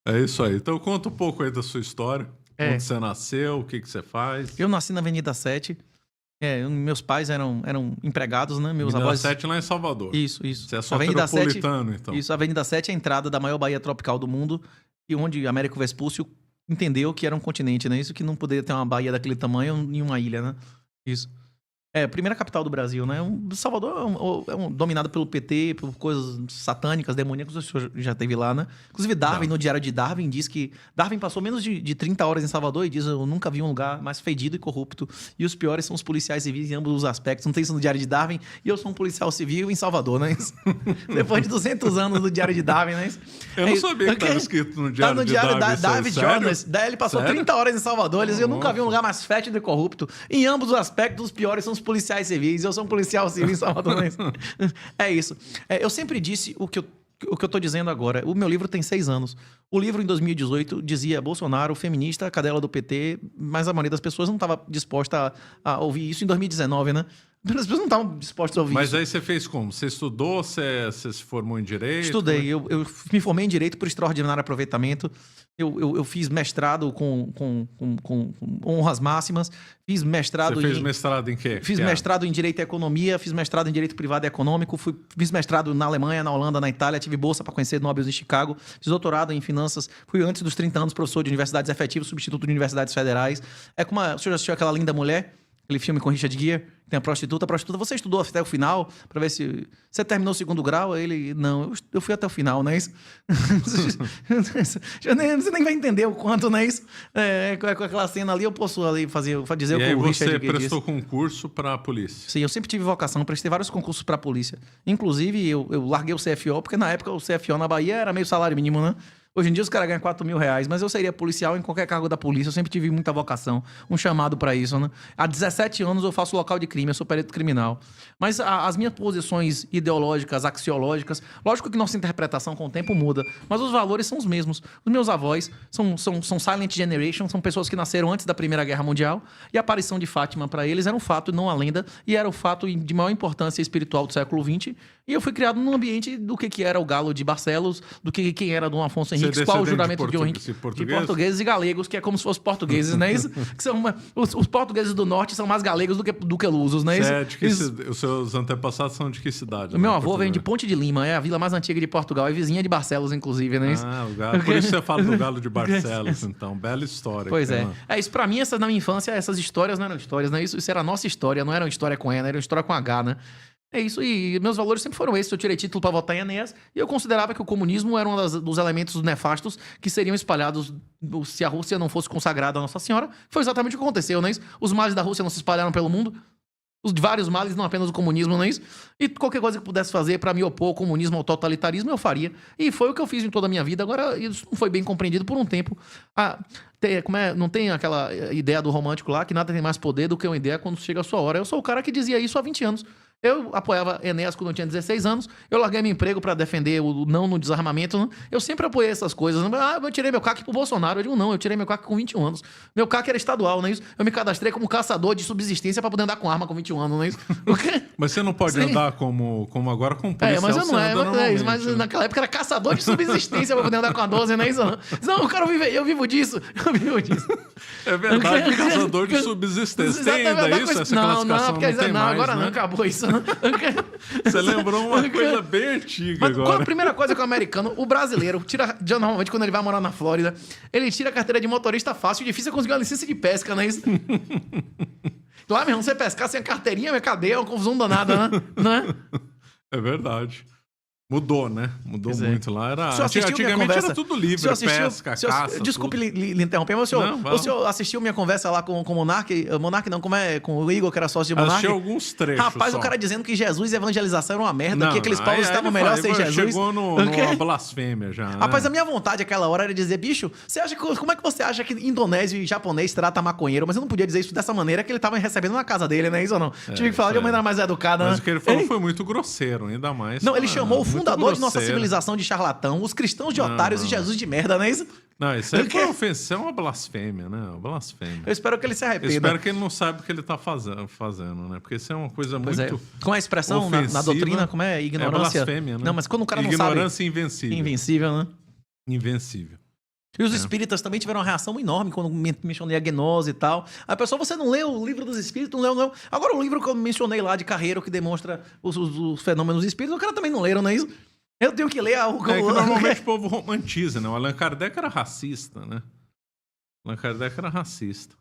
É isso aí. Então conta um pouco aí da sua história. É. Onde você nasceu, o que que você faz. Eu nasci na Avenida 7. Meus pais eram empregados, né? Meus Avenida avós... 7 lá em Salvador. Isso. Você é Avenida 7, soteropolitano, então. isso, a Avenida 7 é a entrada da maior baía tropical do mundo, e onde Américo Vespúcio entendeu que era um continente, né? Isso que não poderia ter uma baía daquele tamanho em uma ilha, né? Isso. É, primeira capital do Brasil, né? Salvador dominado pelo PT, por coisas satânicas, demoníacas, o senhor já esteve lá, né? Inclusive Darwin, no Diário de Darwin, diz que... Darwin passou menos de 30 horas em Salvador e diz: eu nunca vi um lugar mais fedido e corrupto. E os piores são os policiais civis em ambos os aspectos. Não tem isso no Diário de Darwin. E eu sou um policial civil em Salvador, né? Depois de 200 anos do Diário de Darwin, né? Eu não sabia que estava escrito no Diário Tá no de Diário Darwin. David Jones. Daí ele passou 30 horas em Salvador. Ele disse: eu nunca vi um lugar mais fétido e corrupto. Em ambos os aspectos, os piores são os policiais civis. Eu sou um policial civil em Salvador. É isso. Eu sempre disse o que eu tô dizendo agora. O meu livro tem 6 anos. O livro, em 2018, dizia Bolsonaro, feminista, cadela do PT, mas a maioria das pessoas não estava disposta a ouvir isso em 2019, né? As pessoas não estavam dispostas a ouvir Mas isso. aí você fez como? Você estudou? Você se formou em Direito? Estudei. Eu me formei em Direito por extraordinário aproveitamento. Eu fiz mestrado com honras máximas. Fiz mestrado Você fez mestrado em quê? Fiz mestrado em Direito e Economia. Fiz mestrado em Direito Privado e Econômico. Fiz mestrado na Alemanha, na Holanda, na Itália. Tive bolsa para conhecer Nobel em Chicago. Fiz doutorado em Finanças. Fui, antes dos 30 anos, professor de universidades efetivas, substituto de universidades federais. O senhor já assistiu aquela Linda Mulher? Aquele filme com Richard Gere? Tem a prostituta. Você estudou até o final para ver se... Você terminou o 2º grau? Ele... Não, eu fui até o final, não é isso? Você nem vai entender o quanto, não é isso? Com aquela cena ali, eu posso ali dizer o que o Richard Gere disse. E aí você prestou concurso para a polícia? Sim, eu sempre tive vocação, prestei vários concursos para a polícia. Inclusive, eu larguei o CFO, porque na época o CFO na Bahia era meio salário mínimo, né? Hoje em dia os caras ganham R$4.000, mas eu seria policial em qualquer cargo da polícia. Eu sempre tive muita vocação, um chamado para isso, né? Há 17 anos eu faço local de crime, eu sou perito criminal. Mas as minhas posições ideológicas, axiológicas, lógico que nossa interpretação com o tempo muda, mas os valores são os mesmos. Os meus avós são Silent Generation, são pessoas que nasceram antes da Primeira Guerra Mundial, e a aparição de Fátima para eles era um fato, não a lenda, e era o fato de maior importância espiritual do século XX. E eu fui criado num ambiente do que era o Galo de Barcelos, do que quem era Dom Afonso Henriques, qual o juramento de honra de portugueses e galegos, que é como se fossem portugueses, não é isso? Que são os portugueses do norte são mais galegos do que lusos, não é isso? Os seus antepassados são de que cidade? O meu avô vem de Ponte de Lima, é a vila mais antiga de Portugal, é vizinha de Barcelos, inclusive, não é isso? Ah, o Galo. Por isso você fala do Galo de Barcelos, então. Bela história. Pois é. Isso pra mim, na minha infância, essas histórias não eram histórias, não é isso? Isso era a nossa história, não era uma história com E, era uma história com H, né? É isso, e meus valores sempre foram esses. Eu tirei título para votar em Enéas e eu considerava que o comunismo era um dos elementos nefastos que seriam espalhados se a Rússia não fosse consagrada a Nossa Senhora. Foi exatamente o que aconteceu, não é isso? Os males da Rússia não se espalharam pelo mundo. Os vários males, não apenas o comunismo, não é isso? E qualquer coisa que eu pudesse fazer para me opor ao comunismo, ao totalitarismo, eu faria. E foi o que eu fiz em toda a minha vida. Agora, isso não foi bem compreendido por um tempo. Não tem aquela ideia do romântico lá, que nada tem mais poder do que uma ideia quando chega a sua hora. Eu sou o cara que dizia isso há 20 anos. Eu apoiava Enéas quando eu tinha 16 anos. Eu larguei meu emprego para defender o não no desarmamento. Né? Eu sempre apoiei essas coisas. Eu tirei meu CAC pro Bolsonaro. Eu digo, não, eu tirei meu CAC com 21 anos. Meu CAC era estadual, não é isso? Eu me cadastrei como caçador de subsistência para poder andar com arma com 21 anos, não é isso? Mas você não pode andar como agora com policial. Mas eu não mas naquela época era caçador de subsistência para poder andar com a 12, não é isso? Não, eu quero viver, eu vivo disso. Eu vivo disso. É verdade, caçador de subsistência. Tem ainda isso? Essa classificação não tem mais, agora né? não, acabou isso. Você lembrou uma coisa bem antiga. Mas agora. qual a primeira coisa que o americano, o brasileiro, tira, normalmente quando ele vai morar na Flórida, ele tira a carteira de motorista fácil, difícil é conseguir uma licença de pesca, não é isso? Lá mesmo, você pescar sem a carteirinha, minha cadeia é uma confusão danada, né? Não é? É verdade. Mudou, né? Mudou muito lá. Antigamente era tudo livre, pesca, caça. Desculpe lhe interromper, mas o senhor assistiu minha conversa lá com o Monark? Monark não, com o Igor, que era sócio de Monark? Assisti alguns trechos. Rapaz, o cara dizendo que Jesus e evangelização era uma merda, que aqueles povos estavam melhor sem Jesus. Chegou numa blasfêmia já. Né? Rapaz, a minha vontade aquela hora era dizer, bicho, como é que você acha que indonésio e japonês trata maconheiro? Mas eu não podia dizer isso dessa maneira que ele tava recebendo na casa dele, né? Isso ou não? Tive que falar de uma maneira mais educada, Mas o que ele falou foi muito grosseiro, ainda mais. Não, ele chamou o fundador de nossa civilização de charlatão, os cristãos de otários e Jesus de merda, não é isso? Não, isso aí foi ofensa, é uma blasfêmia, né? Uma blasfêmia. Eu espero que ele se arrependa. Eu espero que ele não saiba o que ele tá fazendo, né? Porque isso é uma coisa muito Com a expressão na doutrina, como é? Ignorância. É blasfêmia, né? Não, mas quando o cara não sabe... Ignorância invencível. Invencível, né? Invencível. E os espíritas também tiveram uma reação enorme quando mencionei a gnose e tal. Aí, pessoal, você não leu o livro dos espíritos? Não leu, não. Agora, o livro que eu mencionei lá de Carreiro, que demonstra os fenômenos espíritas, o cara também não leram, não é isso? Eu tenho que ler algo. É que normalmente o povo romantiza, né? O Allan Kardec era racista, né? Allan Kardec era racista.